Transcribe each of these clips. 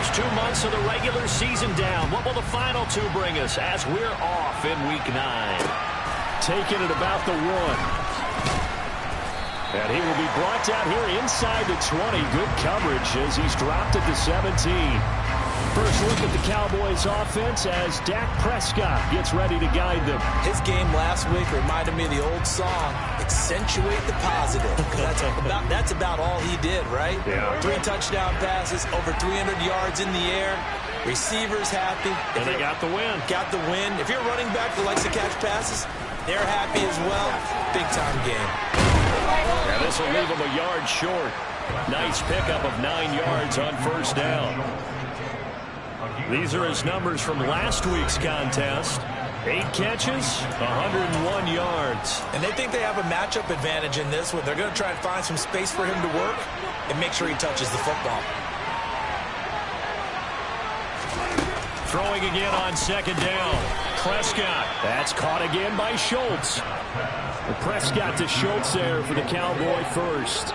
First 2 months of the regular season down. What will the final two bring us as we're off in Week 9? Taking it about the 1. And he will be brought down here inside the 20. Good coverage as he's dropped it to 17. First look at the Cowboys offense as Dak Prescott gets ready to guide them. His game last week reminded me of the old song, Accentuate the Positive. That's about all he did, right? Yeah. 3 touchdown passes, over 300 yards in the air. Receivers happy. And they got the win. Got the win. If you're a running back that likes to catch passes, they're happy as well. Big-time game. Yeah, this will leave him a yard short. Nice pickup of 9 yards on first down. These are his numbers from last week's contest. 8 catches, 101 yards. And they think they have a matchup advantage in this one. They're going to try and find some space for him to work and make sure he touches the football. Throwing again on second down. Prescott. That's caught again by Schultz. The Prescott to Schultz there for the Cowboy first.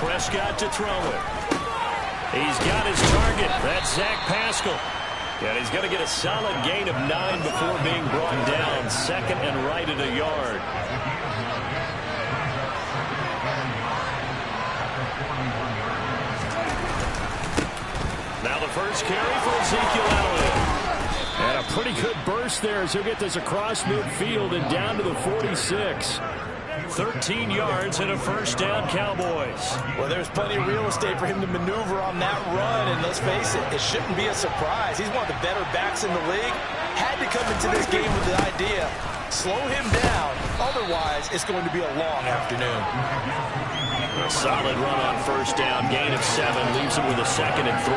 Prescott to throw it. He's got his target. That's Zach Pascal. And he's going to get a solid gain of 9 before being brought down. Second and right at a yard. Now the first carry for Ezekiel Elliott. And a pretty good burst there as he'll get this across midfield and down to the 46. 13 yards and a first down, Cowboys. Well, there's plenty of real estate for him to maneuver on that run, and let's face it, it shouldn't be a surprise. He's one of the better backs in the league. Had to come into this game with the idea, slow him down, otherwise it's going to be a long afternoon. A solid run on first down, gain of 7, leaves him with a second and 3.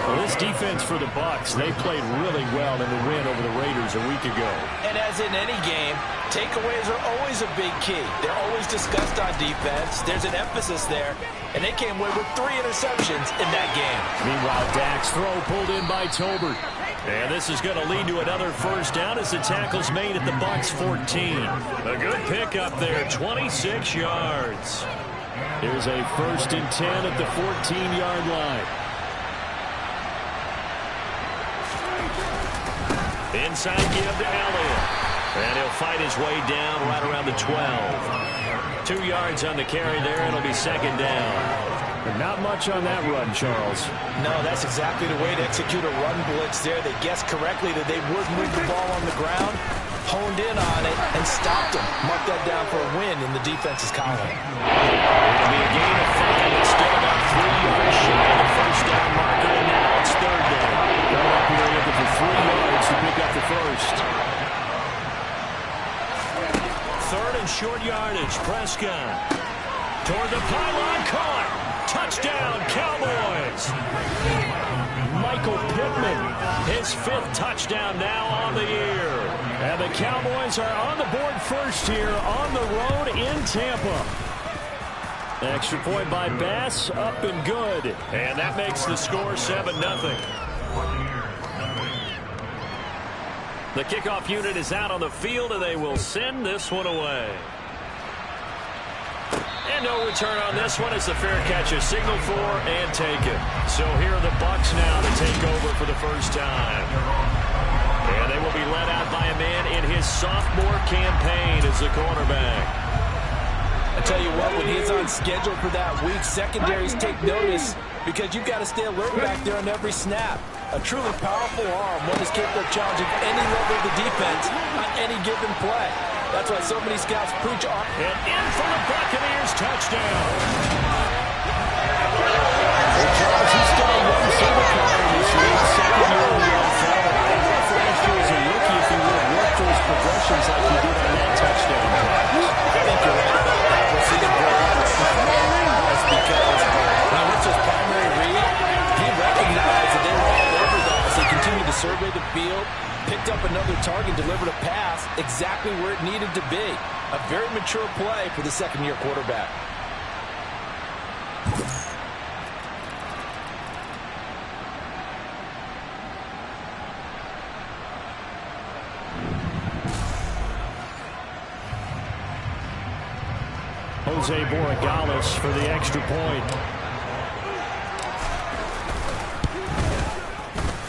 Well, this defense for the Bucs, they played really well in the win over the Raiders a week ago. And as in any game, takeaways are always a big key. They're always discussed on defense. There's an emphasis there, and they came away with 3 interceptions in that game. Meanwhile, Dak's throw pulled in by Tolbert. And this is going to lead to another first down as the tackle's made at the Bucs 14. A good pickup there, 26 yards. Here's a first and 10 at the 14-yard line. Inside give to Elliott. And he'll fight his way down right around the 12. 2 yards on the carry there. It'll be second down. But not much on that run, Charles. No, that's exactly the way to execute a run blitz there. They guessed correctly that they would move the ball on the ground, honed in on it, and stopped them. Mark that down for a win in the defense's column. It'll be a gain of 5. It's still about 3 yards shy of the first down marker, and now it's third down. Coming up here looking for 3 yards to pick up the first. Third and short yardage. Prescott toward the pylon, caught. Touchdown, Cowboys. Michael Pittman, his 5th touchdown now on the year. And the Cowboys are on the board first here on the road in Tampa. Extra point by Bass, up and good. And that makes the score 7-0. The kickoff unit is out on the field, and they will send this one away. And no return on this one as the fair catch is signaled for and taken. So here are the Bucs now to take over for the first time. And they will be led out by a man in his sophomore campaign as the cornerback. I tell you what, when he's on schedule for that week, secondaries take notice because you've got to stay alert back there on every snap. A truly powerful arm, one is capable of challenging any level of the defense on any given play. That's why so many scouts preach on. And in for the Buccaneers, touchdown. Charles, he's still on one single player this year, second year in the NFL. I don't know if last year as a rookie if he would have worked those progressions like he did on that touchdown pass. I think you're right about that. We'll see him grow up. That's because when he went to his primary read, he recognized that they were all over that as they continued to survey the field, picked up another target, delivered a pass exactly where it needed to be. A very mature play for the second-year quarterback. Jose Borregales for the extra point.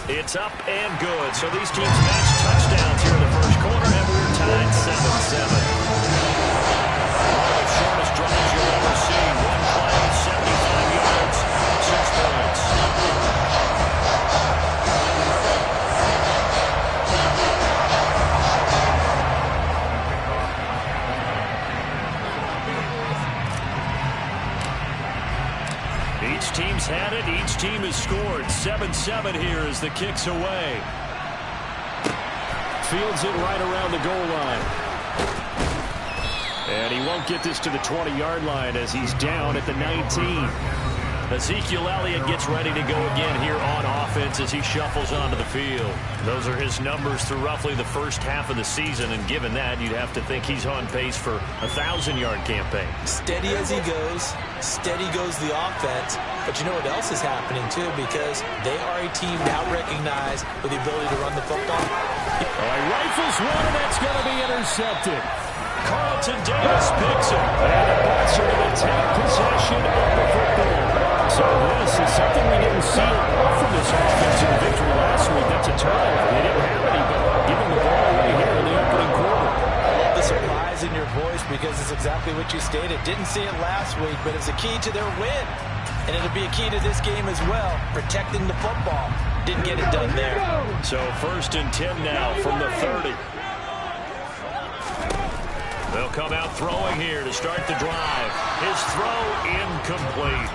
It's up and good. So these teams match touchdowns here in the first quarter, and we're tied 7-7. One of the shortest drives you'll ever see. One play, 75 yards, 6 points. Each team's had it. Each team has scored. 7-7 here as the kick's away. Fields it right around the goal line. And he won't get this to the 20-yard line as he's down at the 19. Ezekiel Elliott gets ready to go again here on offense as he shuffles onto the field. Those are his numbers through roughly the first half of the season, and given that, you'd have to think he's on pace for a 1,000-yard campaign. Steady as he goes. Steady goes the offense. But you know what else is happening, too, because they are a team now recognized with the ability to run the football. All right, rifles one, and that's going to be intercepted. Carlton Davis picks it. And the Bucs are going to take possession of the football. So this is something we didn't see from this offense in the victory last week. That's a turnover. They didn't have any, but giving the ball away here in the opening quarter. I love the surprise in your voice because it's exactly what you stated. Didn't see it last week, but it's a key to their win. And it'll be a key to this game as well, protecting the football. Didn't get it done there. So 1st and 10 now from the 30. They'll come out throwing here to start the drive. His throw incomplete.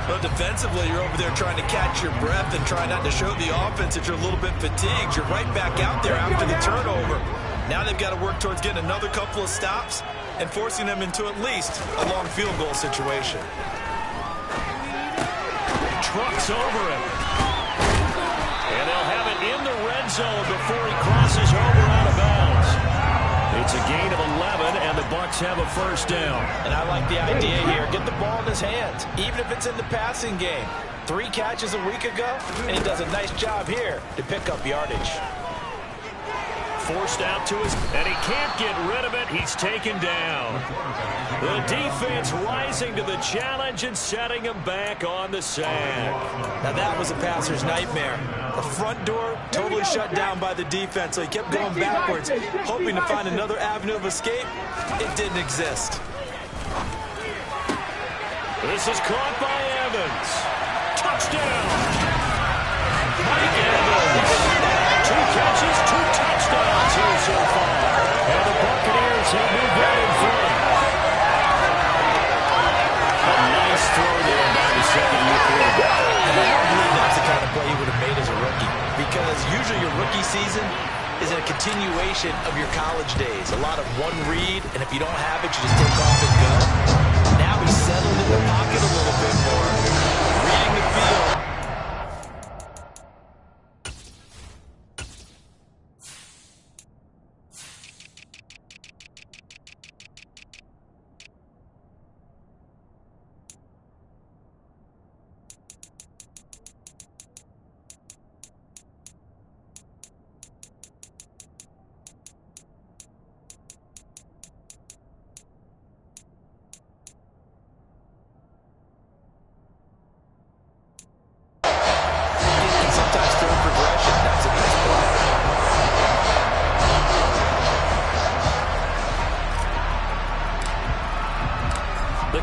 Well, defensively, you're over there trying to catch your breath and try not to show the offense that you're a little bit fatigued. You're right back out there after the turnover. Now they've got to work towards getting another couple of stops and forcing them into at least a long field goal situation. Trucks over him. And they'll have it in the red zone before he crosses over out of bounds. It's a gain of 11, and the Bucs have a first down. And I like the idea here. Get the ball in his hands, even if it's in the passing game. 3 catches a week ago, and he does a nice job here to pick up yardage. Forced out to his, and he can't get rid of it. He's taken down. The defense rising to the challenge and setting him back on the sack. Now that was a passer's nightmare. The front door totally shut down by the defense, so he kept going backwards, hoping to find another avenue of escape. It didn't exist. This is caught by Evans. Touchdown! Mike Evans. 2 catches, 2 touchdowns here so far. And the Buccaneers have moved out in front. A nice throw there by the second-year quarterback. I believe that's the kind of play he would have made as a rookie, because usually your rookie season is a continuation of your college days. A lot of one read, and if you don't have it, you just take off and go. Now he's settled in the pocket a little bit more, reading the field.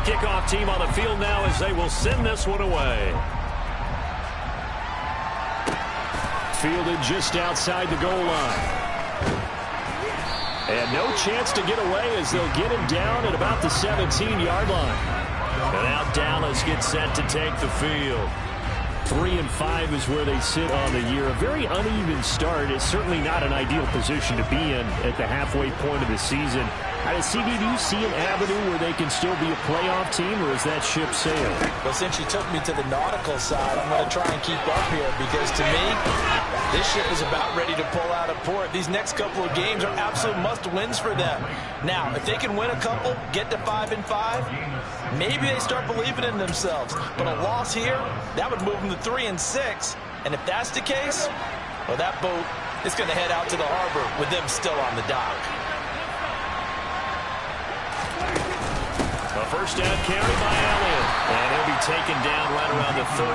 Kickoff team on the field now as they will send this one away. Fielded just outside the goal line. And no chance to get away as they'll get him down at about the 17-yard line. And now Dallas gets set to take the field. 3-5 is where they sit on the year. A very uneven start. It's certainly not an ideal position to be in at the halfway point of the season. Out of CB, do you see an avenue where they can still be a playoff team, or is that ship sailed? Well, since you took me to the nautical side, I'm going to try and keep up here, because to me, this ship is about ready to pull out of port. These next couple of games are absolute must-wins for them. Now, if they can win a couple, get to 5-5, maybe they start believing in themselves. But a loss here, that would move them to 3-6. And if that's the case, well, that boat is going to head out to the harbor with them still on the dock. A first down carry by Elliott. And he'll be taken down right around the 34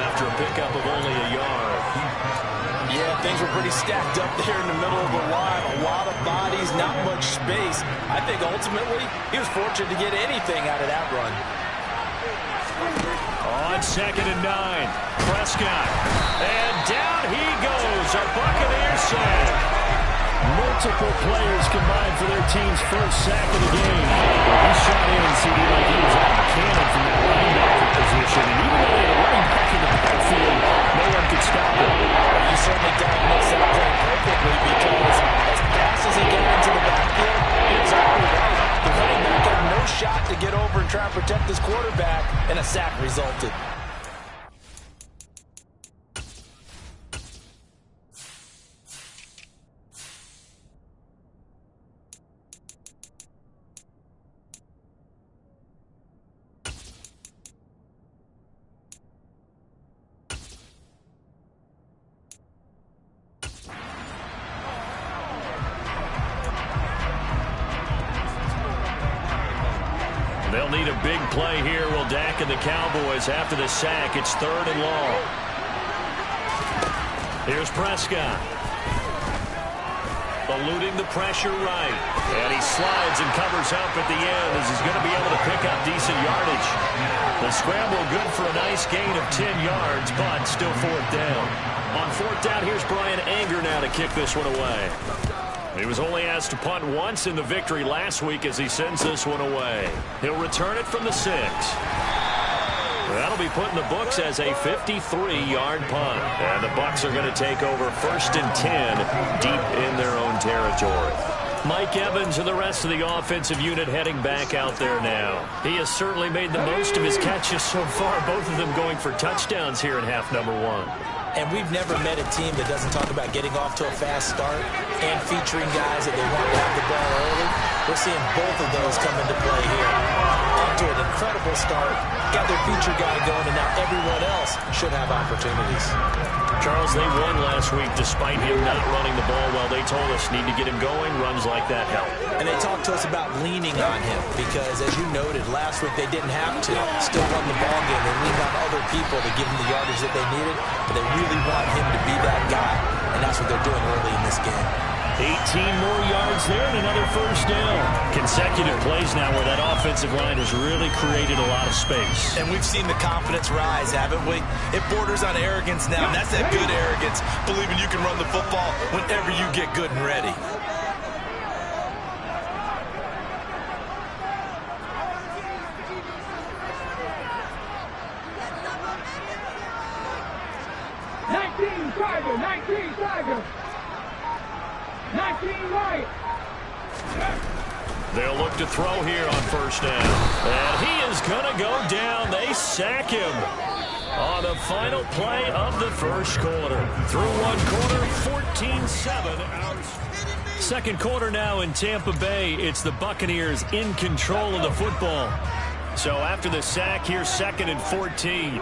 after a pickup of only a yard. Yeah, things were pretty stacked up there in the middle of the line. A lot of bodies, not much space. I think ultimately he was fortunate to get anything out of that run. On 2nd and 9, Prescott. And down he goes, a Buccaneers sack. Multiple players combined for their team's first sack of the game. Well, he shot in, CD, like he was out of cannon from that linebacker position. And even though they had a running back in the backfield, no one could stop him. Well, you certainly diagnosed that play perfectly because as fast as he got into the backfield, he was already right. The running back had no shot to get over and try and protect his quarterback, and a sack resulted. They'll need a big play here. Will Dak and the Cowboys after the sack. It's 3rd and long. Here's Prescott. Eluding the pressure right. And he slides and covers up at the end as he's going to be able to pick up decent yardage. The scramble good for a nice gain of 10 yards, but still 4th down. On 4th down, here's Brian Anger now to kick this one away. He was only asked to punt once in the victory last week as he sends this one away. He'll return it from the 6. That'll be put in the books as a 53-yard punt. And the Bucs are going to take over 1st and 10 deep in their own territory. Mike Evans and the rest of the offensive unit heading back out there now. He has certainly made the most of his catches so far, both of them going for touchdowns here in half number 1. And we've never met a team that doesn't talk about getting off to a fast start and featuring guys that they want to have the ball early. We're seeing both of those come into play here. Off to an incredible start, got their feature guy going, and now everyone else should have opportunities. Charles, they won last week despite him not running the ball well. They told us need to get him going. Runs like that help. And they talked to us about leaning on him because, as you noted, last week they didn't have to still run the ball game. They leaned on other people to give them the yardage that they needed, but they really want him to be that guy, and that's what they're doing early in this game. 18 more yards there and another 1st down. Consecutive plays now where that offensive line has really created a lot of space. And we've seen the confidence rise, haven't we? It borders on arrogance now, and that's that good arrogance, believing you can run the football whenever you get good and ready. They'll look to throw here on 1st down. And he is going to go down. They sack him on the final play of the 1st quarter. Through 1 quarter, 14-7. 2nd quarter now in Tampa Bay. It's the Buccaneers in control of the football. So after the sack, here's 2nd and 14.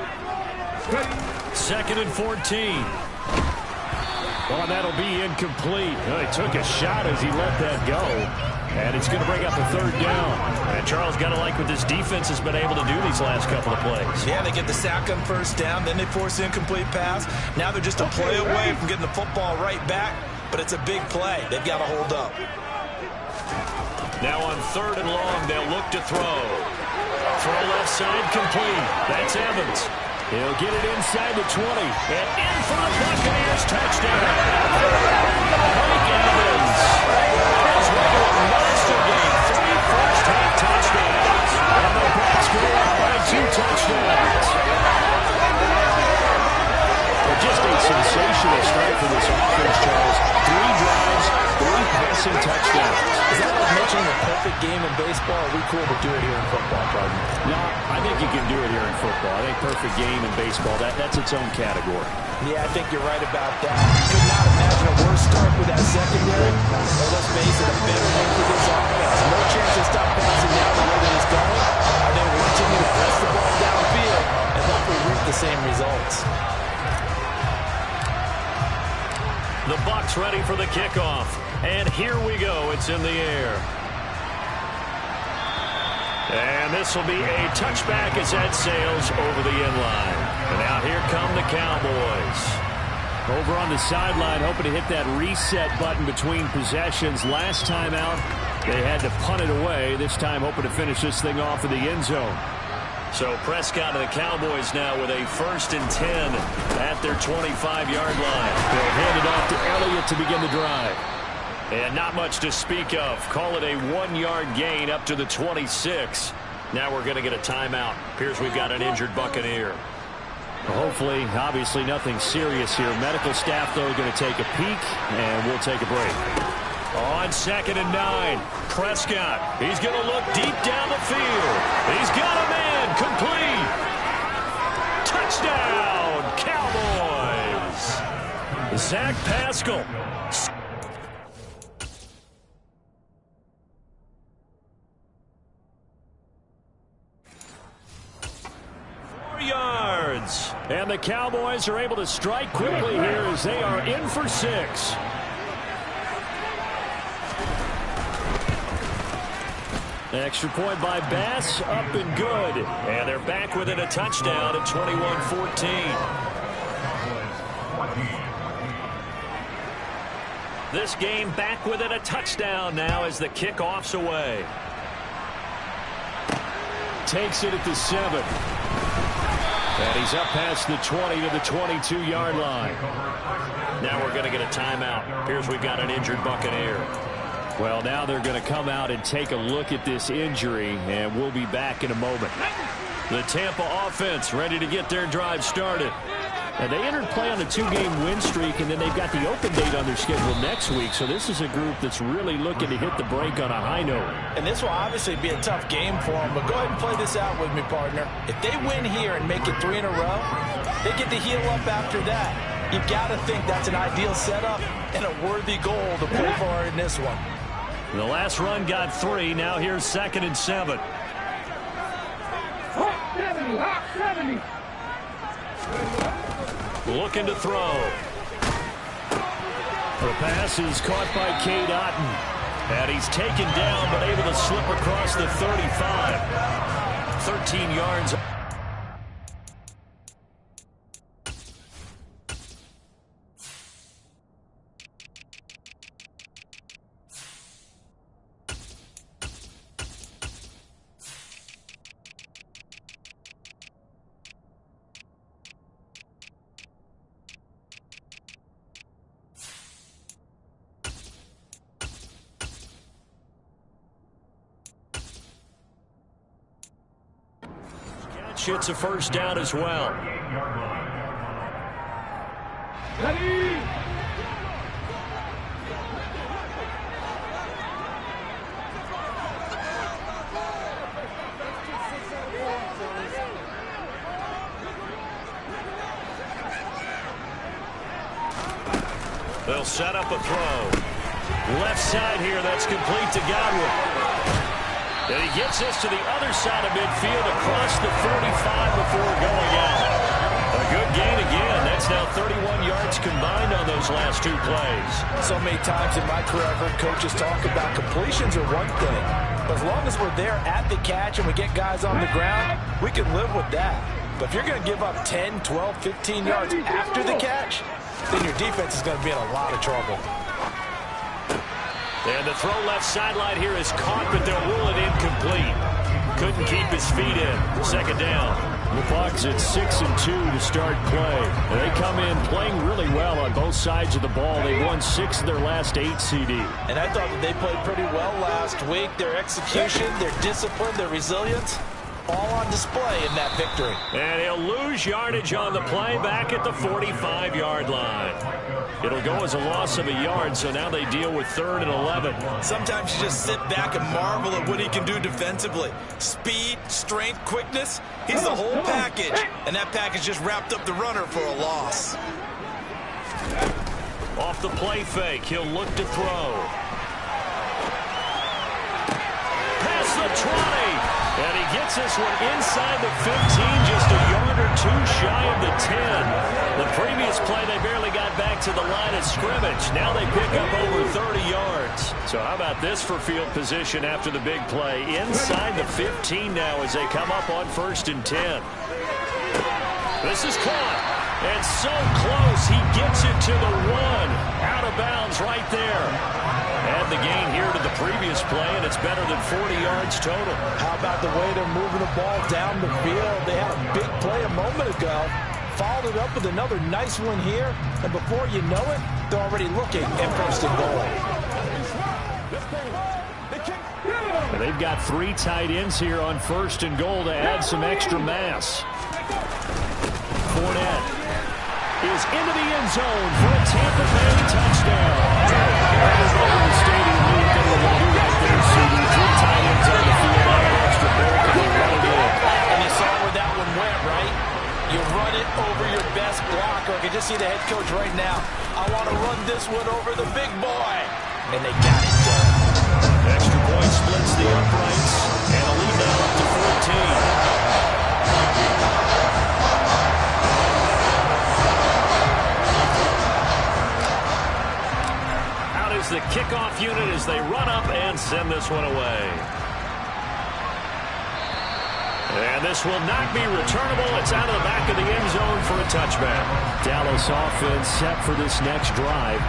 2nd and 14. Oh, that'll be incomplete. He took a shot as he let that go. And it's going to bring up a 3rd down. And Charles, got to like what this defense has been able to do these last couple of plays. Yeah, they get the sack on 1st down, then they force the incomplete pass. Now they're just a play away from getting the football right back, but it's a big play. They've got to hold up. Now on 3rd and long, they'll look to throw. Throw left side complete. That's Evans. He'll get it inside the 20. And in for the Buccaneers, touchdown. Mike Evans is running a monster game. 3 first-half touchdowns. And the Bucs go out by 2 touchdowns. Just a sensational start for this offense, Charles. 3 drives, 3 passing touchdowns. Is that like mentioning a perfect game in baseball? Are we cool to do it here in football, pardon? No, I think you can do it here in football. I think perfect game in baseball, that's its own category. Yeah, I think you're right about that. Could not imagine a worse start with that secondary. Or let's face it, a better one for this offense. No chance to stop passing now the way that it's going. Or they will continue to press the ball downfield and hopefully reap the same results. The Bucs ready for the kickoff. And here we go. It's in the air. And this will be a touchback as that sails over the end line. And now here come the Cowboys. Over on the sideline, hoping to hit that reset button between possessions. Last time out, they had to punt it away. This time, hoping to finish this thing off in the end zone. So Prescott and the Cowboys now with a 1st and 10 at their 25-yard line. They'll hand it off to Elliott to begin the drive. And not much to speak of. Call it a 1-yard gain up to the 26. Now we're going to get a timeout. Appears we've got an injured Buccaneer. Well, hopefully, obviously nothing serious here. Medical staff, though, are going to take a peek, and we'll take a break. On 2nd and 9, Prescott. He's going to look deep down the field. He's got a man. Complete. Touchdown, Cowboys. Zach Pascal. 4 yards. And the Cowboys are able to strike quickly here as they are in for 6. Extra point by Bass, up and good. And they're back within a touchdown at 21-14. This game back within a touchdown now as the kickoff's away. Takes it at the 7. And he's up past the 20 to the 22-yard line. Now we're going to get a timeout. Appears we've got an injured Buccaneer. Well, now they're going to come out and take a look at this injury, and we'll be back in a moment. The Tampa offense ready to get their drive started. And they entered play on a 2-game win streak, and then they've got the open date on their schedule next week. So this is a group that's really looking to hit the break on a high note. And this will obviously be a tough game for them, but go ahead and play this out with me, partner. If they win here and make it 3 in a row, they get to heal up after that. You've got to think that's an ideal setup and a worthy goal to play for in this one. The last run got 3. Now here's 2nd and 7. Looking to throw. The pass is caught by Cade Otton. And he's taken down but able to slip across the 35. 13 yards. It's a 1st down as well. They'll set up a throw. Left side here, that's complete to Godwin. And he gets this to the other side of midfield across the 45 before going out. A good gain again. That's now 31 yards combined on those last 2 plays. So many times in my career, I've heard coaches talk about completions are one thing. But as long as we're there at the catch and we get guys on the ground, we can live with that. But if you're going to give up 10, 12, 15 yards after the catch, then your defense is going to be in a lot of trouble. And the throw left sideline here is caught, but they'll rule it incomplete. Couldn't keep his feet in. 2nd down. The Bucs at 6 and 2 to start play. And they come in playing really well on both sides of the ball. They won 6 of their last 8 CD. And I thought that they played pretty well last week. Their execution, their discipline, their resilience, all on display in that victory. And he'll lose yardage on the play back at the 45-yard line. It'll go as a loss of a yard, so now they deal with 3rd and 11. Sometimes you just sit back and marvel at what he can do defensively. Speed, strength, quickness, he's the whole package. And that package just wrapped up the runner for a loss. Off the play fake, he'll look to throw. Past the 20. And he gets this one inside the 15, just a yard or they're 2 shy of the 10. The previous play, they barely got back to the line of scrimmage. Now they pick up over 30 yards. So how about this for field position after the big play? Inside the 15 now as they come up on 1st and 10. This is caught. And so close, he gets it to the 1. Out of bounds right there. Add the gain here to the previous play, and it's better than 40 yards total. How about the way they're moving the ball down the field? They had a big play a moment ago. Followed it up with another nice one here. And before you know it, they're already looking at 1st and goal. They've got 3 tight ends here on 1st and goal to add some extra mass. Fournette is into the end zone for a Tampa Bay touchdown. The stadium knew what they were going to do right there, CD. 3 tight ends on the field, on an extra bulk, and they run it in. And you saw where that one went, right? You run it over your best blocker. I can just see the head coach right now. I want to run this one over the big boy. And they got it done. Extra point splits the uprights, and a lead now up to 14. The kickoff unit as they run up and send this one away. And this will not be returnable. It's out of the back of the end zone for a touchback. Dallas offense set for this next drive.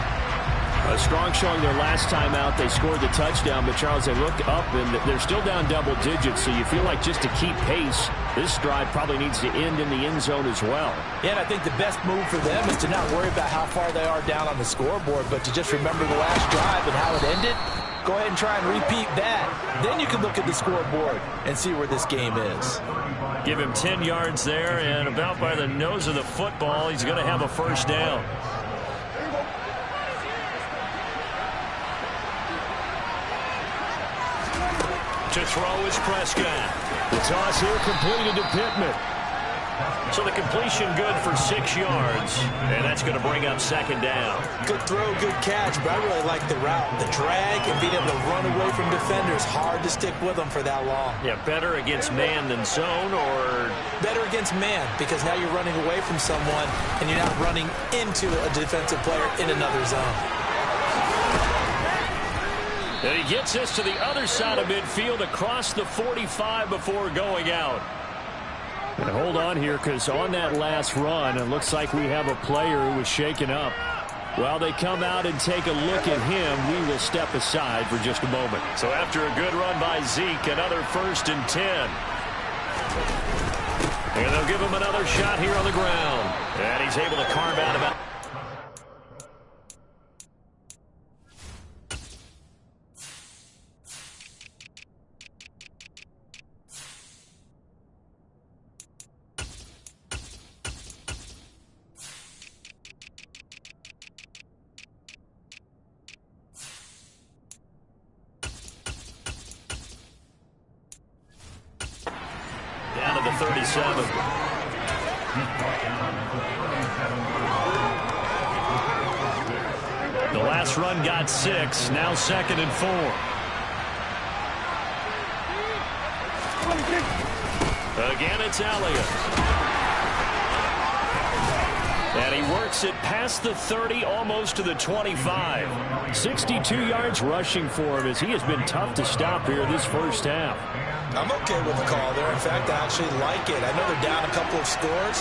A strong showing their last time out. They scored the touchdown, but Charles, they look up and they're still down double digits, so you feel like just to keep pace, this drive probably needs to end in the end zone as well. Yeah, and I think the best move for them is to not worry about how far they are down on the scoreboard, but to just remember the last drive and how it ended. Go ahead and try and repeat that. Then you can look at the scoreboard and see where this game is. Give him 10 yards there, and about by the nose of the football, he's going to have a 1st down. To throw is Prescott. The toss here completed to Pittman. So the completion good for 6 yards, and that's going to bring up 2nd down. Good throw, good catch, but I really like the route. The drag and being able to run away from defenders, hard to stick with them for that long. Yeah, better against man than zone, or? Better against man, because now you're running away from someone, and you're not running into a defensive player in another zone. And he gets this to the other side of midfield across the 45 before going out. And hold on here, because on that last run, it looks like we have a player who was shaken up. While they come out and take a look at him, we will step aside for just a moment. So after a good run by Zeke, another 1st and 10. And they'll give him another shot here on the ground. And he's able to carve out about... down to the 37. The last run got 6. Now 2nd and 4. Again, it's Elliott. And he works it past the 30, almost to the 25. 62 yards rushing for him as he has been tough to stop here this 1st half. I'm okay with the call there. In fact, I actually like it. I know they're down a couple of scores,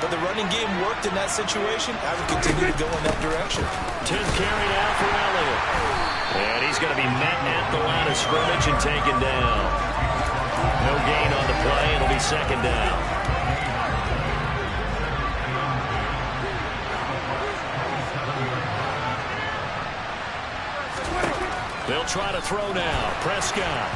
but the running game worked in that situation. I would continue to go in that direction. 10 carry now for Elliott. And he's going to be met at the line of scrimmage and taken down. No gain on the play. It'll be 2nd down. They'll try to throw now. Prescott.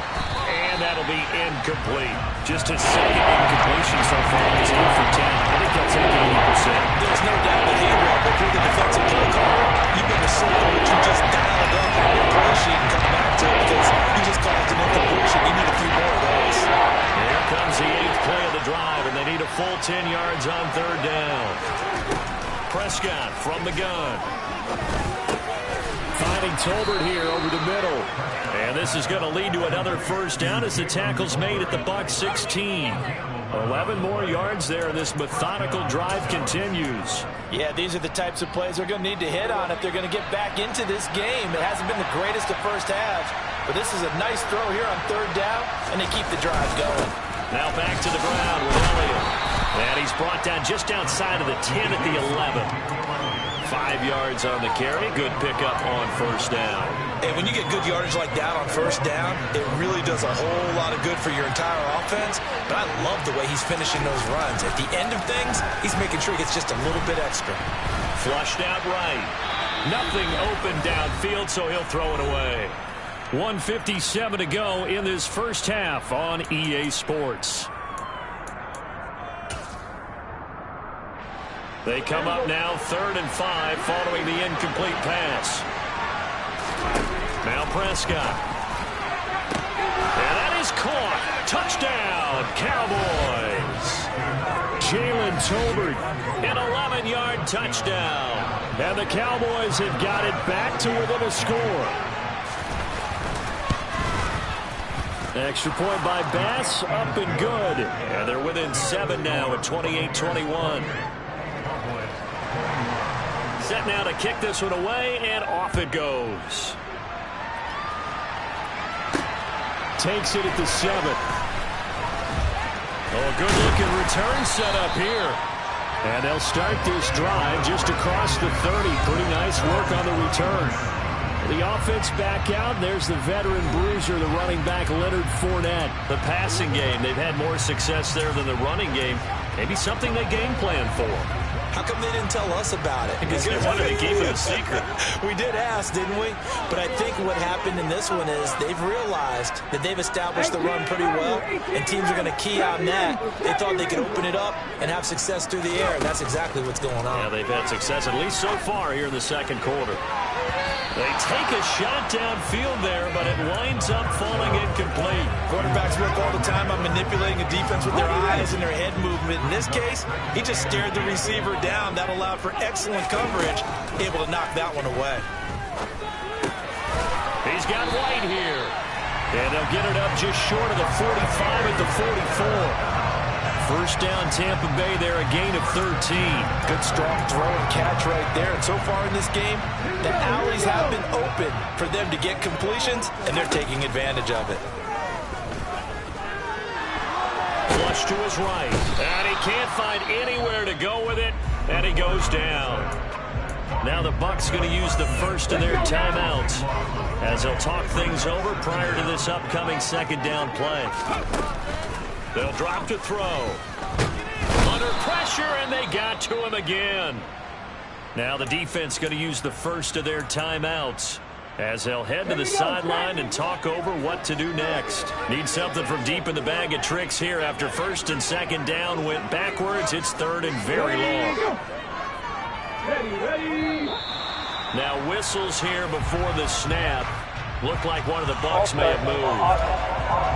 And that'll be incomplete. Just his 2nd incompletion so far. He's 8 for 10. I think that's 80%. There's no doubt that he will. But if you're the defensive play caller, you better circle what you just dialed up on your play sheet and come back to it, because you just caused an incompletion. You need a few more of those. Here comes the 8th play of the drive, and they need a full 10 yards on 3rd down. Prescott from the gun. Finding Tolbert here over the middle. And this is going to lead to another 1st down as the tackle's made at the Bucs 16. 11 more yards there, and this methodical drive continues. Yeah, these are the types of plays they're going to need to hit on if they're going to get back into this game. It hasn't been the greatest of first halves, but this is a nice throw here on third down, and they keep the drive going. Now back to the ground with Elliott. And he's brought down just outside of the 10 at the 11. 5 yards on the carry. Good pickup on first down. And when you get good yardage like that on first down, it really does a whole lot of good for your entire offense. But I love the way he's finishing those runs. At the end of things, he's making sure he gets just a little bit extra. Flushed out right. Nothing open downfield, so he'll throw it away. 1:57 to go in this first half on EA Sports. They come up now 3rd and 5 following the incomplete pass. Now Prescott. And that is caught. Touchdown, Cowboys. Jalen Tolbert, an 11-yard touchdown. And the Cowboys have got it back to within a score. Extra point by Bass, up and good. And they're within 7 now at 28-21. Set now to kick this one away, and off it goes. Takes it at the 7. Oh, good-looking return set up here. And they'll start this drive just across the 30. Pretty nice work on the return. The offense back out. There's the veteran bruiser, the running back Leonard Fournette. The passing game, they've had more success there than the running game. Maybe something they game plan for. How come they didn't tell us about it? Because they wanted to keep it a secret. We did ask, didn't we? But I think what happened in this one is they've realized that they've established the run pretty well, and teams are going to key on that. They thought they could open it up and have success through the air, and that's exactly what's going on. Yeah, they've had success, at least so far here in the second quarter. They take a shot downfield there, but it winds up falling incomplete. Quarterbacks work all the time on manipulating a defense with their eyes and their head movement. In this case, he just stared the receiver down. That allowed for excellent coverage, able to knock that one away. He's got White here. And they'll get it up just short of the 45 at the 44. First down, Tampa Bay there, a gain of 13. Good strong throw and catch right there. And so far in this game, the alleys have been open for them to get completions, and they're taking advantage of it. Flush to his right. And he can't find anywhere to go with it, and he goes down. Now the Bucs going to use the first of their timeouts as they'll talk things over prior to this upcoming second down play. They'll drop to throw. Under pressure, and they got to him again. Now the defense going to use the first of their timeouts as they'll head to the sideline and talk over what to do next. Need something from deep in the bag of tricks here after first and second down went backwards. It's third and very long. Now whistles here before the snap. Looked like one of the Bucs may have moved.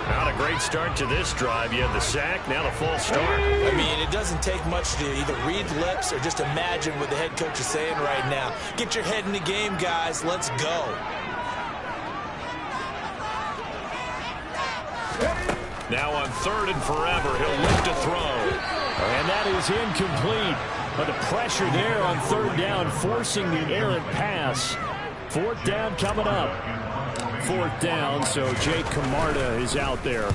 Not a great start to this drive. You had the sack, now the false start. I mean, it doesn't take much to either read lips or just imagine what the head coach is saying right now. Get your head in the game, guys. Let's go. Now on third and forever, he'll lift a throw. And that is incomplete. But the pressure there on third down, forcing the errant pass. Fourth down coming up. Fourth down, so Jake Camarda is out there.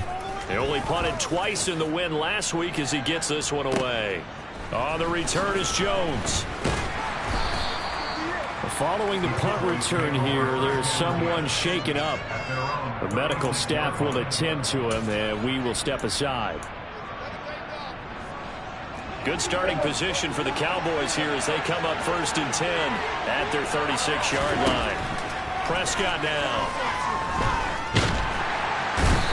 He only punted twice in the win last week as he gets this one away. On the return is Jones. Following the punt return here, there's someone shaken up. The medical staff will attend to him, and we will step aside. Good starting position for the Cowboys here as they come up first and 10 at their 36-yard line. Prescott now.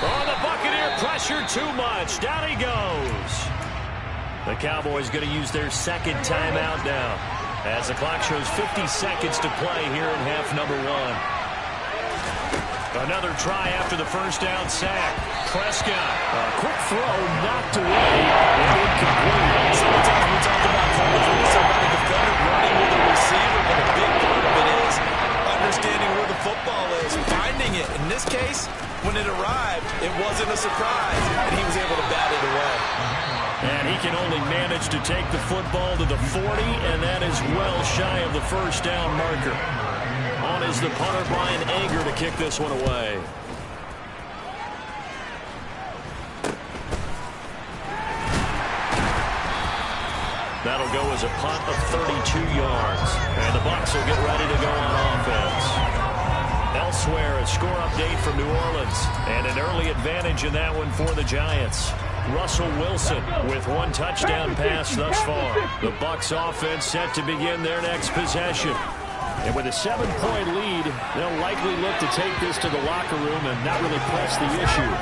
Oh, the Buccaneer pressure too much. Down he goes. The Cowboys going to use their second timeout now as the clock shows 50 seconds to play here in half number 1. Another try after the first down sack. Prescott. A quick throw knocked away and incomplete. Sometimes we talk about coverage when it's about a defender running with a receiver, but a big part of it is understanding where the football is, finding it. In this case, when it arrived, it wasn't a surprise, and he was able to bat it away. And he can only manage to take the football to the 40, and that is well shy of the first down marker. On is the punter, Brian Anger, to kick this one away. That'll go as a punt of 32 yards. And the Bucs will get ready to go on offense. Elsewhere, a score update from New Orleans. And an early advantage in that one for the Giants. Russell Wilson with one touchdown pass thus far. The Bucs offense set to begin their next possession. And with a 7-point lead, they'll likely look to take this to the locker room and not really press the issue.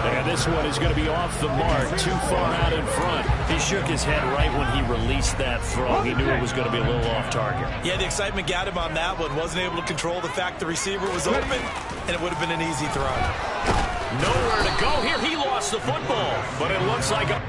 And this one is going to be off the mark, too far out in front. He shook his head right when he released that throw. He knew it was going to be a little off target. Yeah, the excitement got him on that one. Wasn't able to control the fact the receiver was open, and it would have been an easy throw. Nowhere to go here. He lost the football, but it looks like a...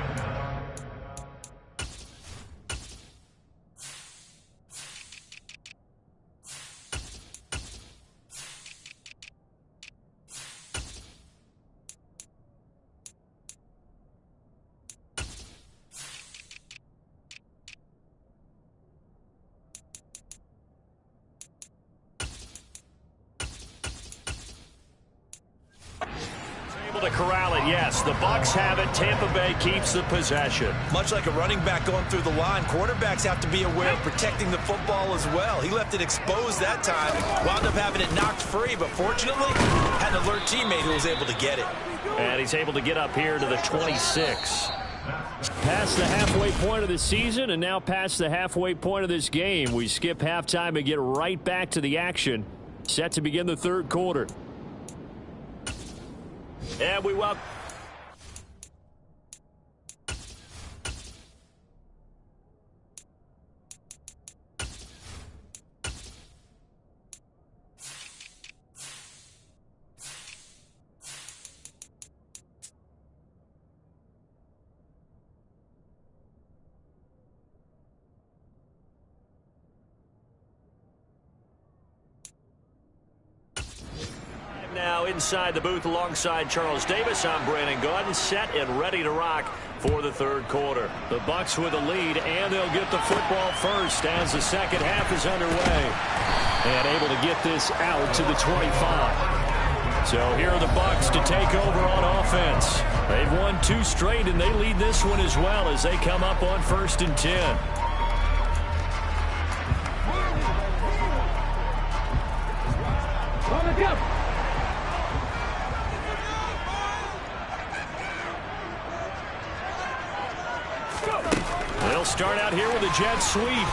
to corral it, yes. The Bucs have it. Tampa Bay keeps the possession. Much like a running back going through the line, quarterbacks have to be aware of protecting the football as well. He left it exposed that time, wound up having it knocked free, but fortunately had an alert teammate who was able to get it. And he's able to get up here to the 26. Past the halfway point of the season and now past the halfway point of this game. We skip halftime and get right back to the action. Set to begin the third quarter. And we welcome... Now inside the booth alongside Charles Davis, I'm Brandon Gaudin, set and ready to rock for the third quarter. The Bucs with a lead, and they'll get the football first as the second half is underway. And able to get this out to the 25. So here are the Bucs to take over on offense. They've won 2 straight, and they lead this one as well as they come up on 1st and 10. They'll start out here with a jet sweep.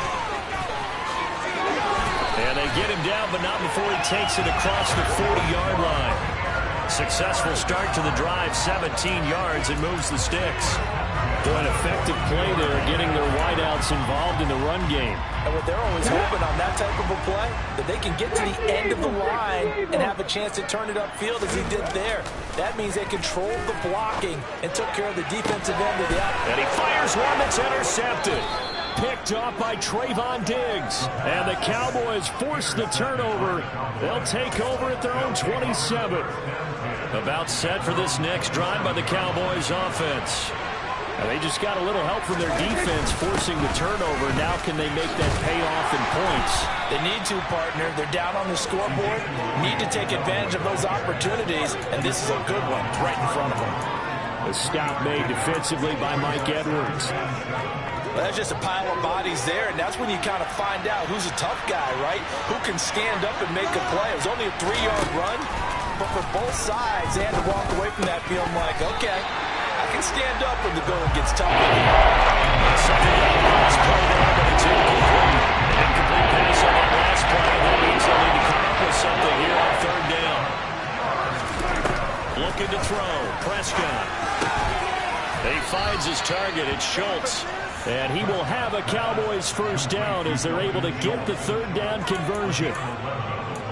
And they get him down, but not before he takes it across the 40-yard line. Successful start to the drive, 17 yards, and moves the sticks. Boy, an effective play there, getting their wideouts involved in the run game. And what they're always hoping on that type of a play, that they can get to the end of the line and have a chance to turn it upfield as he did there. That means they controlled the blocking and took care of the defensive end of the out. And he fires one that's intercepted. Picked off by Trayvon Diggs. And the Cowboys force the turnover. They'll take over at their own 27. About set for this next drive by the Cowboys offense. And they just got a little help from their defense forcing the turnover. Now can they make that pay off in points? They need to, partner. They're down on the scoreboard. Need to take advantage of those opportunities. And this is a good one right in front of them. A stop made defensively by Mike Edwards. Well, that's just a pile of bodies there, and that's when you kind of find out who's a tough guy, right? Who can stand up and make a play. It was only a 3-yard run, but for both sides, they had to walk away from that feeling like, okay, I can stand up when the going gets tough. Second down pass play there, but it's incomplete. Incomplete pass on that last play. That means they'll need to come up with something here on 3rd down. Looking to throw. Prescott. He finds his target. It's Schultz. And he will have a Cowboys first down as they're able to get the 3rd down conversion.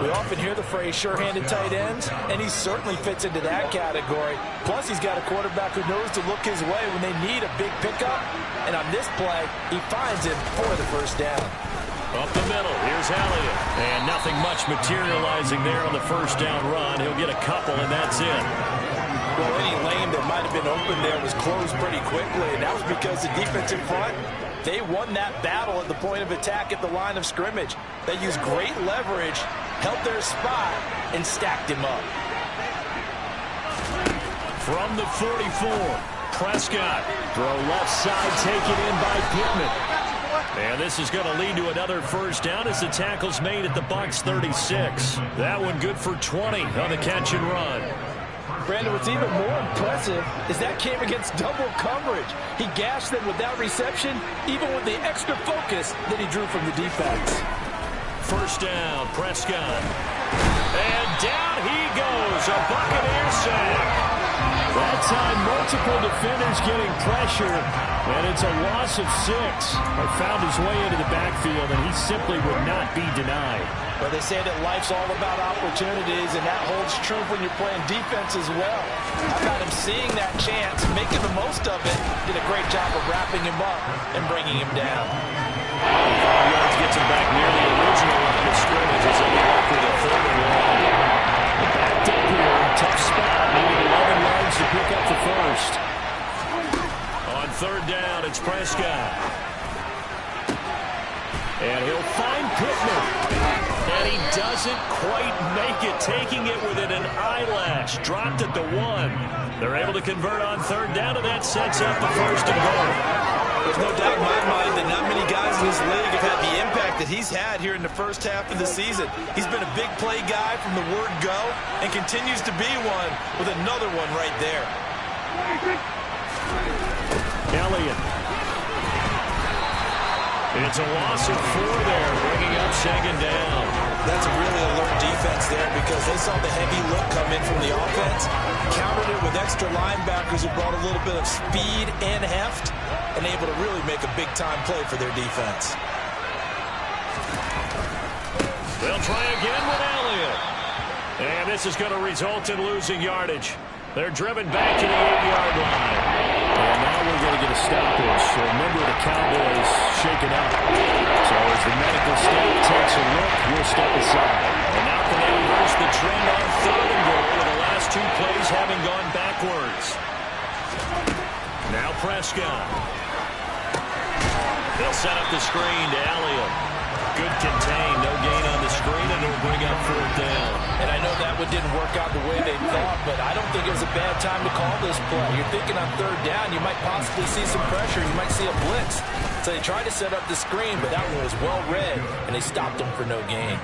We often hear the phrase sure-handed tight ends, and he certainly fits into that category. Plus, he's got a quarterback who knows to look his way when they need a big pickup. And on this play, he finds him for the first down. Up the middle, here's Elliott. And nothing much materializing there on the first down run. He'll get a couple, and that's it. Well, any lane that might have been open there was closed pretty quickly, and that was because the defensive front, they won that battle at the point of attack at the line of scrimmage. They used great leverage, held their spot, and stacked him up. From the 44, Prescott. Throw left side, taken in by Pittman. And this is going to lead to another first down as the tackle's made at the Bucs 36. That one good for 20 on the catch and run. Brandon, what's even more impressive is that came against double coverage. He gashed them with that reception, even with the extra focus that he drew from the defense. First down, Prescott. And down he goes, a Buccaneer sack. That time, multiple defenders getting pressure, and it's a loss of 6. He found his way into the backfield, and he simply would not be denied. But they say that life's all about opportunities, and that holds true when you're playing defense as well. How about him seeing that chance, making the most of it, did a great job of wrapping him up and bringing him down. 5 yards gets him back near the original line of scrimmage as they go for the third and long. Backed up here, tough spot, needed 11 yards to pick up the first. On third down, it's Prescott. And he'll find Pittman. And he doesn't quite make it, taking it within an eyelash. Dropped at the 1. They're able to convert on third down, and that sets up the first and goal. There's no doubt in my mind that not many guys in this league have had the impact that he's had here in the first half of the season. He's been a big play guy from the word go and continues to be one with another one right there. Elliott. It's a loss of 4 there, bringing up second down. That's a really alert defense there because they saw the heavy look come in from the offense, countered it with extra linebackers who brought a little bit of speed and heft, and able to really make a big-time play for their defense. They'll try again with Elliott. And this is going to result in losing yardage. They're driven back to the 8-yard line. And now we're going to get a stoppage. So remember, the Cowboys shaken up. So as the medical staff takes a look, we'll step aside. And now can they reverse the trend on third and goal with the last 2 plays having gone backwards. Now Prescott. They'll set up the screen to Elliott. Good contain, no gain on the screen, and it'll bring up fourth down. And I know that one didn't work out the way they thought, but I don't think it was a bad time to call this play. You're thinking on third down, you might possibly see some pressure. You might see a blitz. So they tried to set up the screen, but that one was well read, and they stopped them for no gain.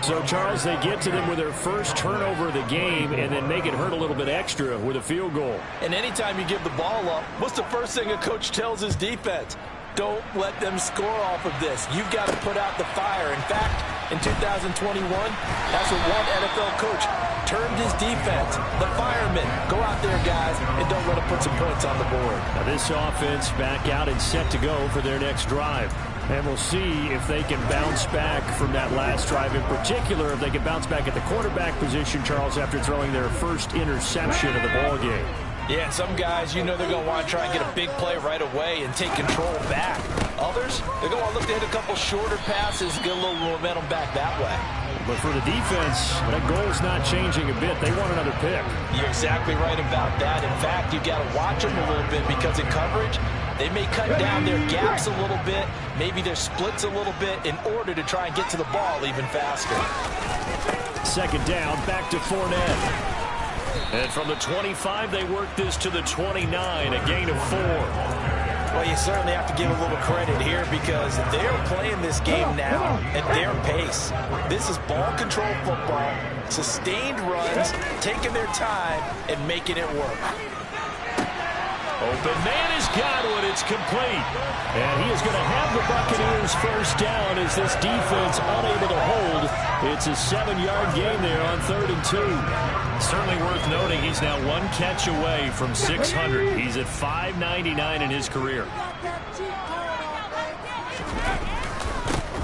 So, Charles, they get to them with their first turnover of the game and then make it hurt a little bit extra with a field goal. And anytime you give the ball up, what's the first thing a coach tells his defense? Don't let them score off of this. You've got to put out the fire. In fact, in 2021, that's what one NFL coach termed his defense. The firemen. Go out there, guys, and don't let them put some points on the board. Now this offense back out and set to go for their next drive. And we'll see if they can bounce back from that last drive. In particular, if they can bounce back at the quarterback position, Charles, after throwing their first interception of the ball game. Yeah, some guys, you know they're going to want to try and get a big play right away and take control back. Others, they're going to look to hit a couple shorter passes, get a little momentum back that way. But for the defense, that goal's not changing a bit. They want another pick. You're exactly right about that. In fact, you've got to watch them a little bit because in coverage, they may cut down their gaps a little bit, maybe their splits a little bit in order to try and get to the ball even faster. Second down, back to Fournette. And from the 25, they work this to the 29, a gain of 4. Well, you certainly have to give a little credit here because they're playing this game now at their pace. This is ball control football, sustained runs, taking their time, and making it work. Open man is Godwin. It's complete. And he is going to have the Buccaneers first down as this defense unable to hold. It's a 7-yard gain there on 3rd and 2. Certainly worth noting he's now 1 catch away from 600. He's at 599 in his career.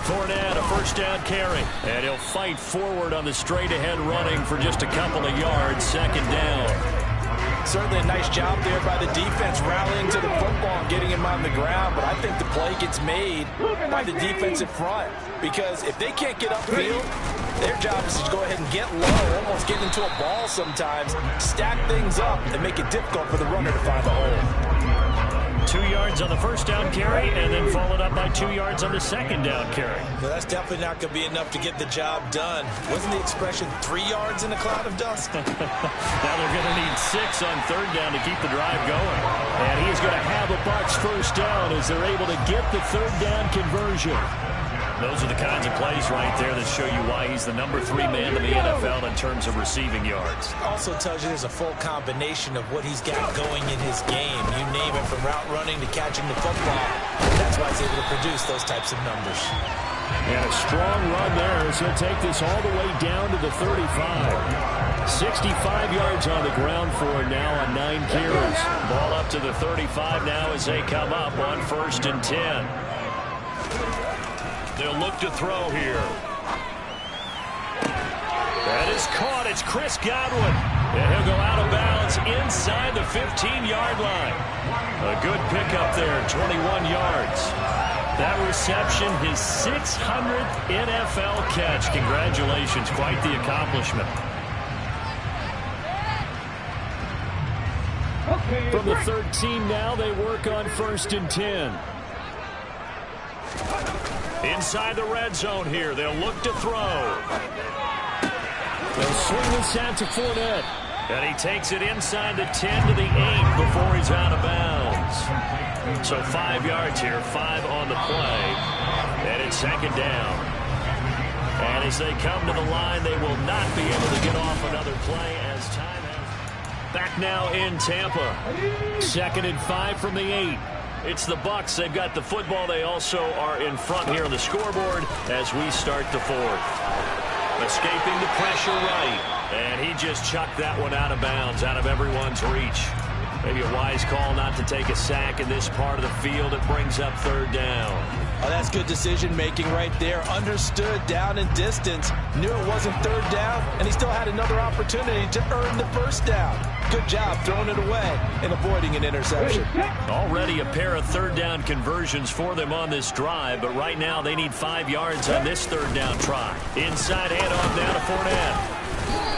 Fournette, a first down carry. And he'll fight forward on the straight ahead running for just a couple of yards. Second down. Certainly a nice job there by the defense, rallying to the football and getting him on the ground. But I think the play gets made by the defensive front, because if they can't get upfield, their job is to go ahead and get low, almost get into a ball sometimes, stack things up, and make it difficult for the runner to find a hole. 2 yards on the first down carry, and then followed up by 2 yards on the second down carry. Well, that's definitely not going to be enough to get the job done. Wasn't the expression 3 yards in a cloud of dust? Now they're going to need 6 on third down to keep the drive going. And he's going to have a Bucs first down as they're able to get the third down conversion. Those are the kinds of plays right there that show you why he's the number 3 man in the NFL in terms of receiving yards. Also tells you there's a full combination of what he's got going in his game. You name it, from route running to catching the football. That's why he's able to produce those types of numbers. And a strong run there as he'll take this all the way down to the 35. 65 yards on the ground for him now on 9 carries. Ball up to the 35 now as they come up on 1st and 10. They'll look to throw here. That is caught. It's Chris Godwin. And he'll go out of bounds inside the 15-yard line. A good pickup there, 21 yards. That reception, his 600th NFL catch. Congratulations, quite the accomplishment. From the 13 now, they work on 1st and 10. Inside the red zone here, they'll look to throw. They'll swing this out to Fournette. And he takes it inside the 10 to the 8 before he's out of bounds. So 5 yards here, 5 on the play. And it's 2nd down. And as they come to the line, they will not be able to get off another play as time has. Back now in Tampa. 2nd and 5 from the 8. It's the Bucs. They've got the football. They also are in front here on the scoreboard as we start the 4th. Escaping the pressure right. And he just chucked that one out of bounds, out of everyone's reach. Maybe a wise call not to take a sack in this part of the field. It brings up 3rd down. Oh, that's good decision-making right there. Understood down and distance. Knew it wasn't 3rd down, and he still had another opportunity to earn the 1st down. Good job throwing it away and avoiding an interception. Already a pair of 3rd down conversions for them on this drive, but right now they need 5 yards on this 3rd down try. Inside handoff down to Fournette.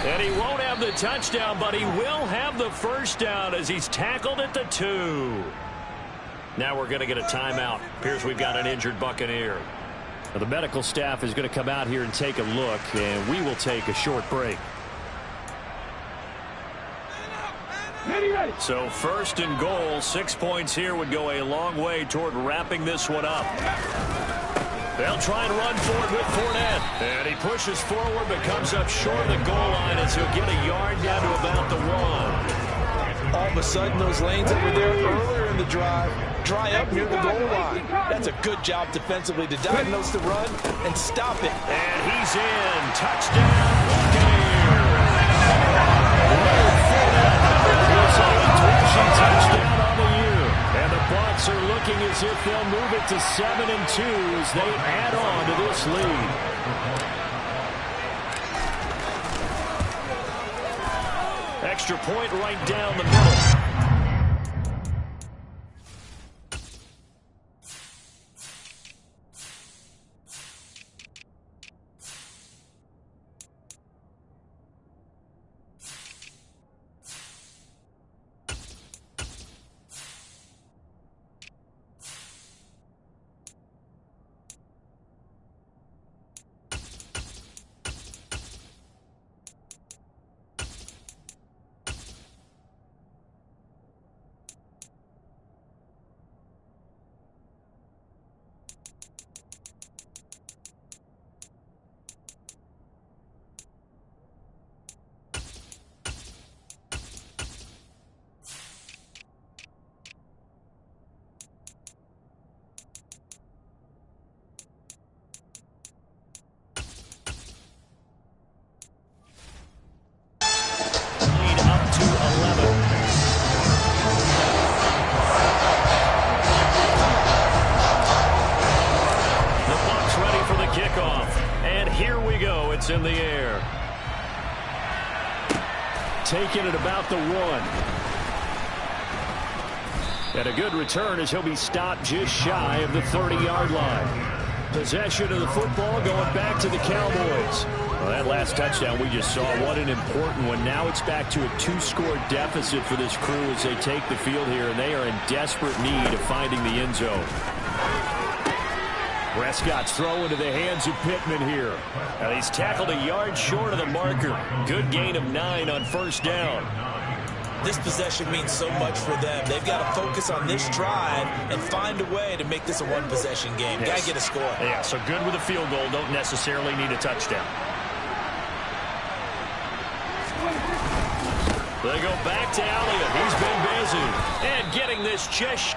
And he won't have the touchdown, but he will have the 1st down as he's tackled at the 2. Now we're going to get a timeout. Appears we've got an injured Buccaneer. Now the medical staff is going to come out here and take a look, and we will take a short break. So 1st and goal, 6 points here would go a long way toward wrapping this one up. They'll try and run for it with Fournette. And he pushes forward but comes up short of the goal line as he'll get a yard down to about the 1. All of a sudden, those lanes that were there earlier in the drive dry up near the goal line. That's a good job defensively to diagnose the run and stop it. And he's in. Touchdown, Buccaneers. Touchdown on the year. And the Bucs are looking as if they'll move it to 7-2 as they add on to this lead. Extra point right down the middle. It's in the air. Taken at about the 1. And a good return as he'll be stopped just shy of the 30-yard line. Possession of the football going back to the Cowboys. Well, that last touchdown we just saw, what an important one. Now it's back to a 2-score deficit for this crew as they take the field here, and they are in desperate need of finding the end zone. Prescott's throw into the hands of Pittman here. Now he's tackled a yard short of the marker. Good gain of 9 on first down. This possession means so much for them. They've got to focus on this drive and find a way to make this a one-possession game. Yes. Got to get a score. Yeah, so good with a field goal. Don't necessarily need a touchdown. They go back to Elliott. He's been busy. And getting this chest.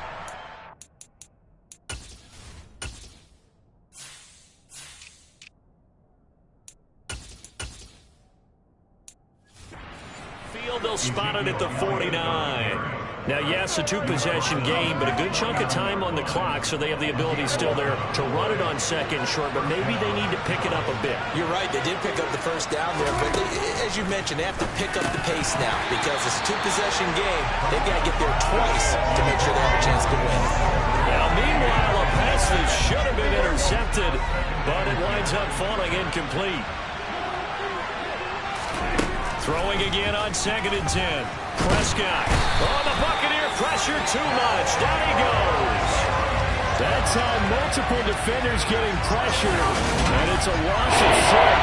They'll spot it at the 49. Now, yes, a 2-possession game, but a good chunk of time on the clock, so they have the ability still there to run it on second and short, but maybe they need to pick it up a bit. You're right. They did pick up the first down there, but as you mentioned, they have to pick up the pace now because it's a 2-possession game. They've got to get there twice to make sure they have a chance to win. Now, meanwhile, a pass that should have been intercepted, but it winds up falling incomplete. Throwing again on 2nd and 10. Prescott. Oh, the Buccaneer pressure too much. Down he goes. That's how multiple defenders getting pressure, and it's a loss of 6.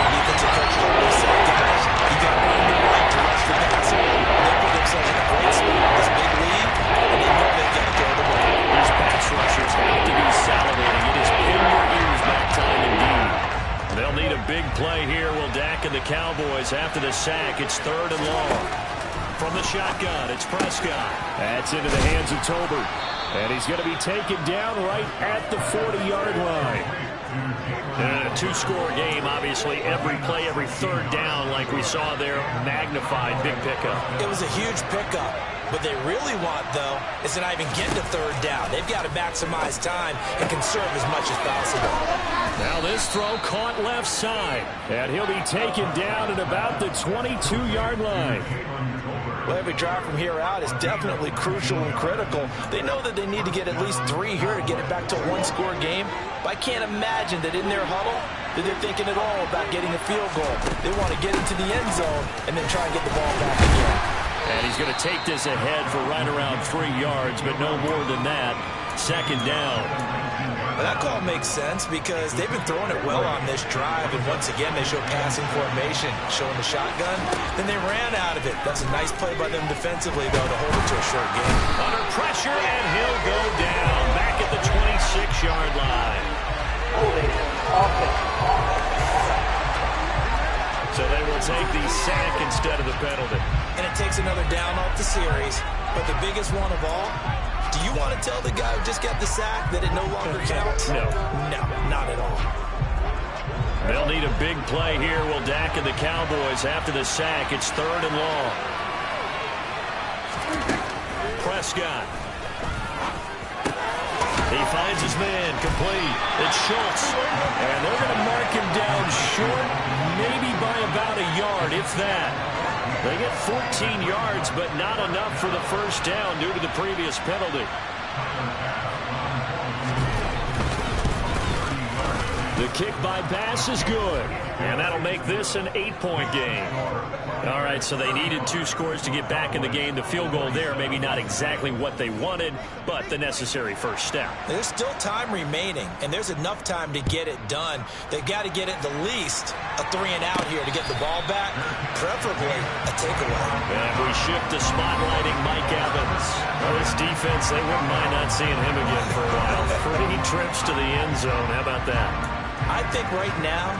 Defensive coach always said, guys, you got to earn the right to rush the passer. They put themselves in a great spot in this big lead, and they know they got to throw the ball. These pass rushers have to be salivating. It is pin your ears back time indeed. They'll need a big play here. Will Dak and the Cowboys after the sack. It's 3rd and long. From the shotgun, it's Prescott. That's into the hands of Tolbert. And he's going to be taken down right at the 40-yard line. And a 2-score game, obviously. Every play, every 3rd down, like we saw there, magnified. Big pickup. It was a huge pickup. What they really want, though, is to not even get to 3rd down. They've got to maximize time and conserve as much as possible. Now this throw caught left side. And he'll be taken down at about the 22-yard line. Well, every drive from here out is definitely crucial and critical. They know that they need to get at least 3 here to get it back to a 1-score game. But I can't imagine that in their huddle that they're thinking at all about getting a field goal. They want to get into the end zone and then try and get the ball back again. And he's going to take this ahead for right around 3 yards, but no more than that. 2nd down. Well, that call makes sense because they've been throwing it well on this drive, and once again they show passing formation, showing the shotgun. Then they ran out of it. That's a nice play by them defensively, though, to hold it to a short game. Under pressure, and he'll go down back at the 26-yard line. So they will take the sack instead of the penalty. And it takes another down off the series. But the biggest one of all, do you want to tell the guy who just got the sack that it no longer counts? No. No, not at all. They'll need a big play here. Will Dak and the Cowboys after the sack. It's 3rd and long. Prescott. He finds his man, complete. It's Schultz. And they're going to mark him down short, maybe by about a yard, if that. They get 14 yards, but not enough for the first down due to the previous penalty. The kick by pass is good. And that'll make this an 8-point game. All right, so they needed 2 scores to get back in the game. The field goal there, maybe not exactly what they wanted, but the necessary first step. There's still time remaining, and there's enough time to get it done. They've got to get it the least a 3-and-out here to get the ball back, preferably a takeaway. And we shift to spotlighting Mike Evans. Well, this defense, they wouldn't mind not seeing him again for a while. 3 trips to the end zone. How about that? I think right now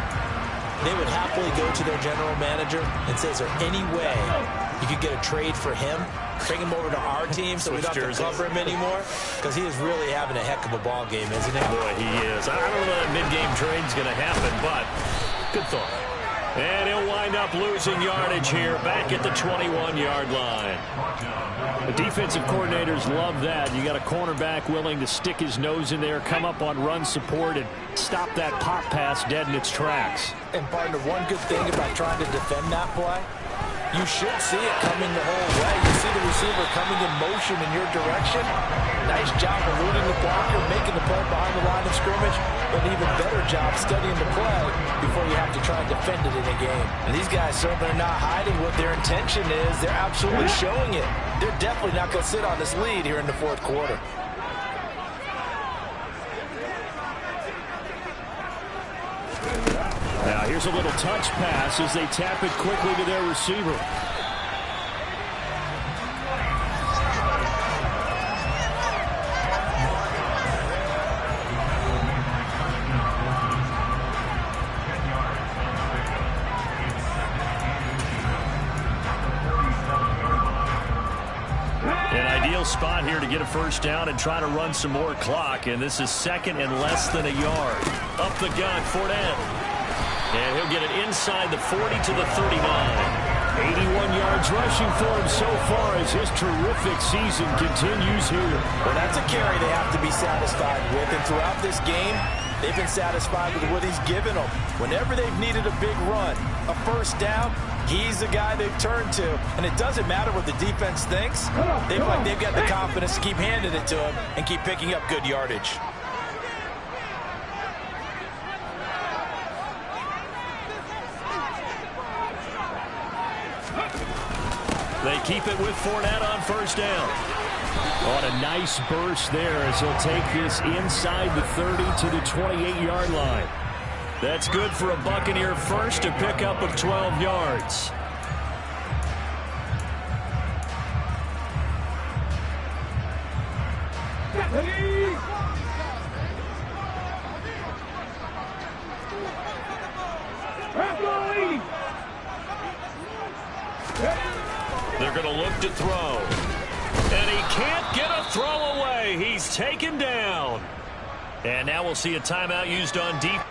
they would happily go to their general manager and say, is there any way you could get a trade for him? Bring him over to our team so we don't have to cover him anymore? Because he is really having a heck of a ball game, isn't he? Boy, he is. I don't know that mid-game trade's going to happen, but good thought. And he'll wind up losing yardage here back at the 21-yard line. The defensive coordinators love that. You got a cornerback willing to stick his nose in there, come up on run support, and stop that pop pass dead in its tracks. And partner, one good thing about trying to defend that play you should see it coming the whole way. You see the receiver coming in motion in your direction. Nice job eluding the blocker, making the play behind the line of scrimmage, but an even better job studying the play before you have to try and defend it in a game. And these guys certainly are not hiding what their intention is. They're absolutely showing it. They're definitely not going to sit on this lead here in the fourth quarter. Now here's a little touch pass as they tap it quickly to their receiver. Spot here to get a first down and try to run some more clock, and this is second and less than a yard. Up the gun, Fournette. And he'll get it inside the 40 to the 39. 81 yards rushing for him so far as his terrific season continues here. Well, that's a carry they have to be satisfied with, and throughout this game, they've been satisfied with what he's given them. Whenever they've needed a big run, a first down, he's the guy they've turned to. And it doesn't matter what the defense thinks. They've got the confidence to keep handing it to him and keep picking up good yardage. They keep it with Fournette on first down. On a nice burst there as he'll take this inside the 30 to the 28-yard line. That's good for a Buccaneer first, a pickup of 12 yards. They're going to look to throw. And he can't get a throw away. He's taken down. And now we'll see a timeout used on defense.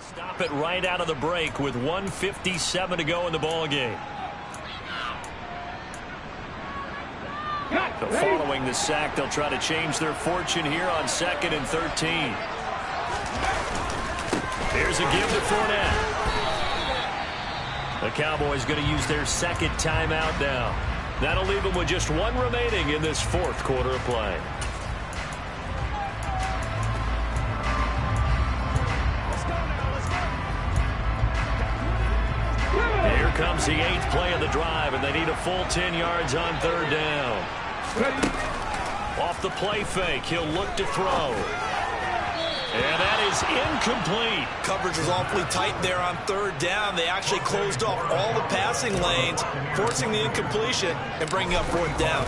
Stop it right out of the break with 1:57 to go in the ball game. So following the sack, they'll try to change their fortune here on 2nd and 13. Here's a give to Fournette. The Cowboys going to use their second timeout now. That'll leave them with just one remaining in this fourth quarter of play. Here comes the 8th play of the drive, and they need a full 10 yards on 3rd down. Off the play fake, he'll look to throw. And that is incomplete. Coverage was awfully tight there on 3rd down. They actually closed off all the passing lanes, forcing the incompletion and bringing up 4th down.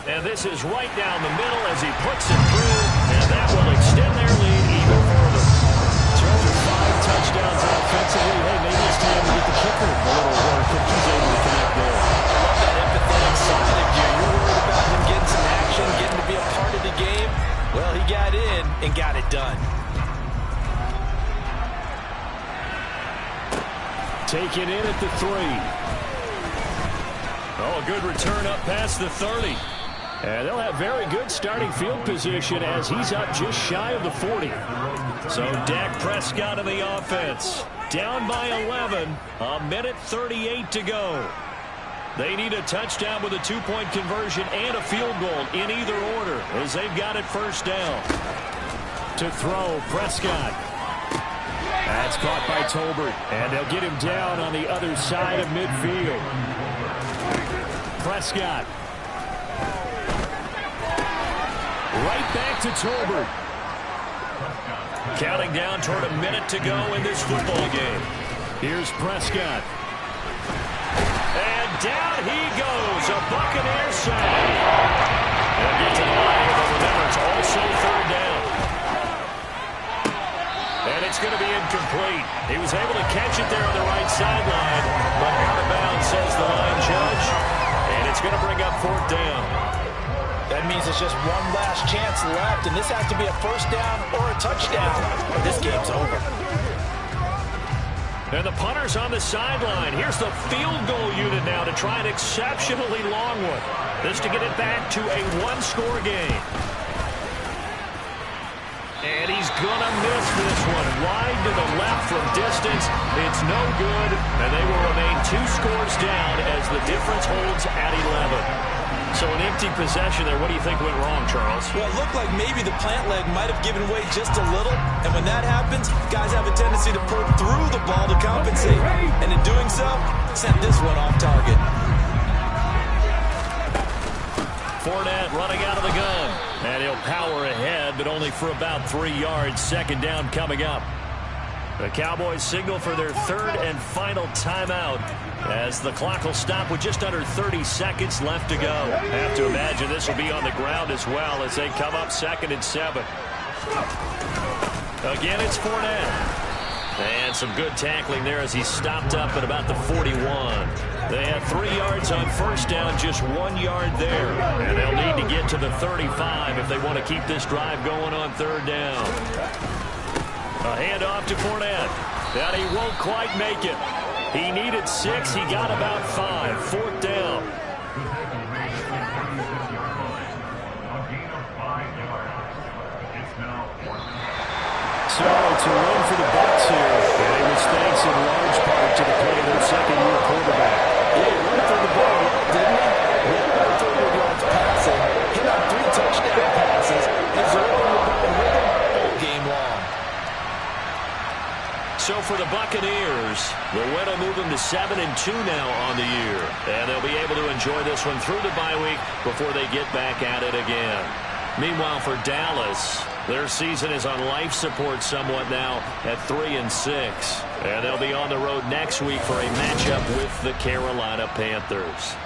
And this is right down the middle as he puts it through, and that will extend their lead even further. Throws 5 touchdowns offensively. Hey, maybe it's time to get the kicker a little work if he's able to connect there. I love that empathetic side of you. You're worried about him getting some action, getting to be a part of the game. Well, he got in and got it done. Taken in at the 3. Oh, a good return up past the 30. And they'll have very good starting field position as he's up just shy of the 40. So Dak Prescott in the offense. Down by 11. 1:38 to go. They need a touchdown with a 2-point conversion and a field goal in either order as they've got it first down. To throw, Prescott. That's caught by Tolbert, and they'll get him down on the other side of midfield. Prescott. Right back to Tolbert. Counting down toward a minute to go in this football game. Here's Prescott. And down he goes, a Buccaneer save. They'll get to the line, but remember, it's also 3rd down. And it's going to be incomplete. He was able to catch it there on the right sideline, but out of bounds, says the line judge. And it's going to bring up 4th down. That means it's just one last chance left, and this has to be a first down or a touchdown, or this game's over. And the punter's on the sideline. Here's the field goal unit now to try an exceptionally long one. This to get it back to a one-score game. And he's going to miss this one. Wide to the left from distance. It's no good. And they will remain 2 scores down as the difference holds at 11. So an empty possession there. What do you think went wrong, Charles? Well, it looked like maybe the plant leg might have given way just a little. And when that happens, guys have a tendency to poke through the ball to compensate. And in doing so, sent this one off target. Fournette running out of the gun. And he'll power ahead, but only for about 3 yards. Second down coming up. The Cowboys signal for their third and final timeout as the clock will stop with just under 30 seconds left to go. Have to imagine this will be on the ground as well as they come up 2nd and 7. Again, it's Fournette. And some good tackling there as he stopped up at about the 41. They had 3 yards on first down, just 1 yard there. And they'll need to get to the 35 if they want to keep this drive going on third down. A handoff to Fournette. And he won't quite make it. He needed 6. He got about 5. 4th down. So it's a win for the Bucs here. And it was thanks in large part to the play of their second-year quarterback. Yeah, he ran through the ball, didn't he? He had about 300 yards passing. Hit on 3 touchdown passes. He's running the ball rhythm all game long. So for the Buccaneers, the win will move them to 7-2 now on the year. And they'll be able to enjoy this one through the bye week before they get back at it again. Meanwhile, for Dallas, their season is on life support somewhat now at 3-6. And they'll be on the road next week for a matchup with the Carolina Panthers.